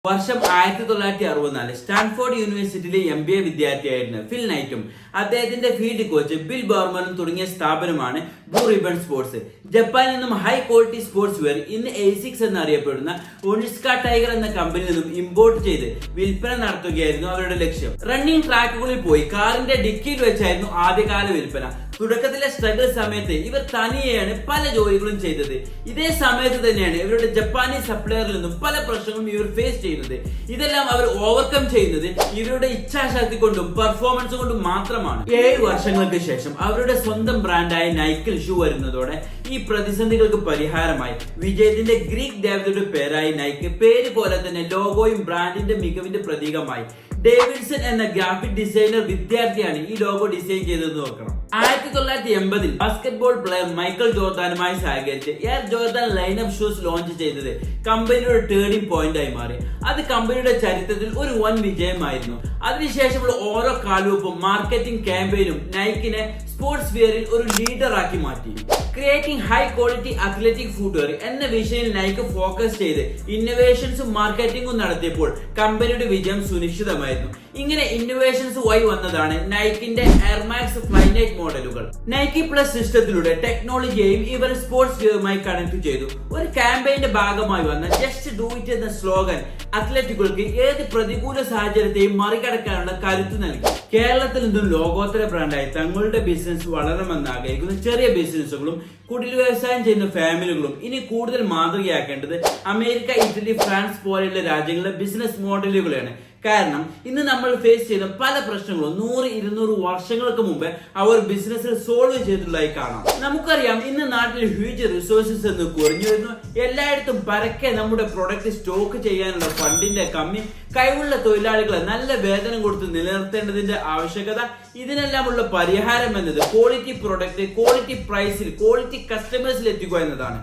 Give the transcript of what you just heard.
വർഷം 1964 സ്റ്റാൻഫോർഡ് യൂണിവേഴ്സിറ്റിയിലെ MBA വിദ്യാർത്ഥിയായിരുന്നു ഫിൽ നൈറ്റും അദ്ദേഹത്തിന്റെ ഫീൽഡ് കോച്ച് ബിൽ ബോർമനും തുടങ്ങിയ സ്ഥാപനമാണ് ബ്ലൂ റിബൺ സ്പോർട്സ്. ജപ്പാനിൽ നിന്നും ഹൈ ക്വാളിറ്റി സ്പോർട്സ് വെയർ ഇന്ന് ASICS എന്നറിയപ്പെടുന്ന ഒണിസ്ക ടൈഗർ എന്ന കമ്പനിയിൽ നിന്നും ഇമ്പോർട്ട് ചെയ്ത് വിൽപ്പന നടത്തുകയായിരുന്നു അവരുടെ ലക്ഷ്യം. റണ്ണിംഗ് ട്രാക്കുകളിൽ പോയി കാറിന്റെ ഡിക്കിയിൽ വെച്ചായിരുന്നു ആദ്യകാല വിൽപ്പന. തുടക്കത്തിലെ സ്ട്രഗിൾ സമയത്ത് ഇവർ തനിയെയാണ് പല ജോലികളും ചെയ്തത്. ഇതേ സമയത്ത് തന്നെയാണ് ഇവരുടെ ജപ്പാനീസ് സപ്ലയറിൽ നിന്നും പല പ്രശ്നങ്ങളും ഇവർ ഫേസ് ചെയ്യുന്നത്. ഇതെല്ലാം അവർ ഓവർകം ചെയ്യുന്നത് ഇവരുടെ ഇച്ഛാശക്തി കൊണ്ടും പെർഫോമൻസ് കൊണ്ടും മാത്രമാണ്. 7 വർഷങ്ങൾക്ക് ശേഷം അവരുടെ സ്വന്തം ബ്രാൻഡായ നൈക്കിൽ ഷൂ വരുന്നതോടെ ഈ പ്രതിസന്ധികൾക്ക് പരിഹാരമായി. വിജയത്തിന്റെ ഗ്രീക്ക് ദേവതയുടെ പേരായി നൈക്ക്, പേര് പോലെ തന്നെ ലോഗോയും ബ്രാൻഡിന്റെ മികവിന്റെ പ്രതീകമായി. ഡേവിഡ്സൺ എന്ന ഗ്രാഫിക് ഡിസൈനർ വിദ്യാർത്ഥിയാണ് ഈ ലോഗോ ഡിസൈൻ ചെയ്തതെന്ന് നോക്കണം. 1980 ബാസ്കറ്റ്ബോൾ പ്ലെയർ മൈക്കൽ ജോർദാനുമായി സഹകരിച്ച് air Jordan lineup shoes launch ചെയ്തത് കമ്പനിയുടെ ടേണിംഗ് പോയിന്റ് ആയി മാറി. അത് കമ്പനിയുടെ ചരിത്രത്തിൽ ഒരു വൻ വിജയമായിരുന്നു. അതിനുശേഷമുള്ള ഓരോ കാൽവെപ്പും മാർക്കറ്റിംഗ് ക്യാമ്പയിനും നൈക്കിനെ സ്പോർട്സ് വെയറിൽ ഒരു ലീഡർ ആക്കി മാറ്റി. Creating high quality athletic footwear എന്ന വിഷയം നൈക്ക് ഫോക്കസ് ചെയ്ത് ഇന്നോവേഷൻസും മാർക്കറ്റിംഗും നടത്തിയപ്പോൾ കമ്പനിയുടെ വിജയം സുനിശ്ചിതമായിരുന്നു. ഇങ്ങനെ ഇന്നോവേഷൻസ് വഴി വന്നതാണ് നൈക്കിന്റെ എയർമാക്സ് ഫ്ലൈനൈറ്റ് മോഡലുകൾ. നൈക്കി പ്ലസ് സിസ്റ്റത്തിലൂടെ ടെക്നോളജിയെയും ഇവർ സ്പോർട്സ് വെയറുമായി കണക്ട് ചെയ്തു. ഒരു ക്യാമ്പയിന്റെ ഭാഗമായി വന്ന ജസ്റ്റ് ഡു ഇറ്റ് എന്ന സ്ലോഗൻ അത്ലറ്റുകൾക്ക് ഏത് പ്രതികൂല സാഹചര്യത്തെയും മറികടക്കാനുള്ള കരുത്ത് നൽകി. കേരളത്തിൽ നിന്നും ലോകോത്തര ബ്രാൻഡായി തങ്ങളുടെ ബിസിനസ് വളരണമെന്ന് ആഗ്രഹിക്കുന്ന ചെറിയ ബിസിനസ്സുകളും കുടിൽ വ്യവസായം ചെയ്യുന്ന ഫാമിലികളും ഇനി കൂടുതൽ മാതൃകയാക്കേണ്ടത് അമേരിക്ക, ഇറ്റലി, ഫ്രാൻസ് പോലെയുള്ള രാജ്യങ്ങളിലെ ബിസിനസ് മോഡലുകളാണ്. കാരണം ഇന്ന് നമ്മൾ ഫേസ് ചെയ്യുന്ന പല പ്രശ്നങ്ങളും 100-200 വർഷങ്ങൾക്ക് മുമ്പ് അവർ ബിസിനസ്സിൽ സോൾവ് ചെയ്തിട്ടുള്ളതായി കാണാം. നമുക്കറിയാം ഇന്ന് നാട്ടിൽ ഹ്യൂജ് റിസോഴ്സസ് എന്ന് കുറഞ്ഞു വരുന്നു. എല്ലായിടത്തും പരക്കെ നമ്മുടെ പ്രൊഡക്റ്റ് സ്റ്റോക്ക് ചെയ്യാനുള്ള ഫണ്ടിന്റെ കമ്മി, കഴിവുള്ള തൊഴിലാളികളെ നല്ല വേതനം കൊടുത്ത് നിലനിർത്തേണ്ടതിന്റെ ആവശ്യകത, ഇതിനെല്ലാമുള്ള പരിഹാരം എന്നത് ക്വാളിറ്റി പ്രൊഡക്റ്റ് ക്വാളിറ്റി പ്രൈസിൽ ക്വാളിറ്റി കസ്റ്റമേഴ്സിൽ എത്തിക്കുക എന്നതാണ്.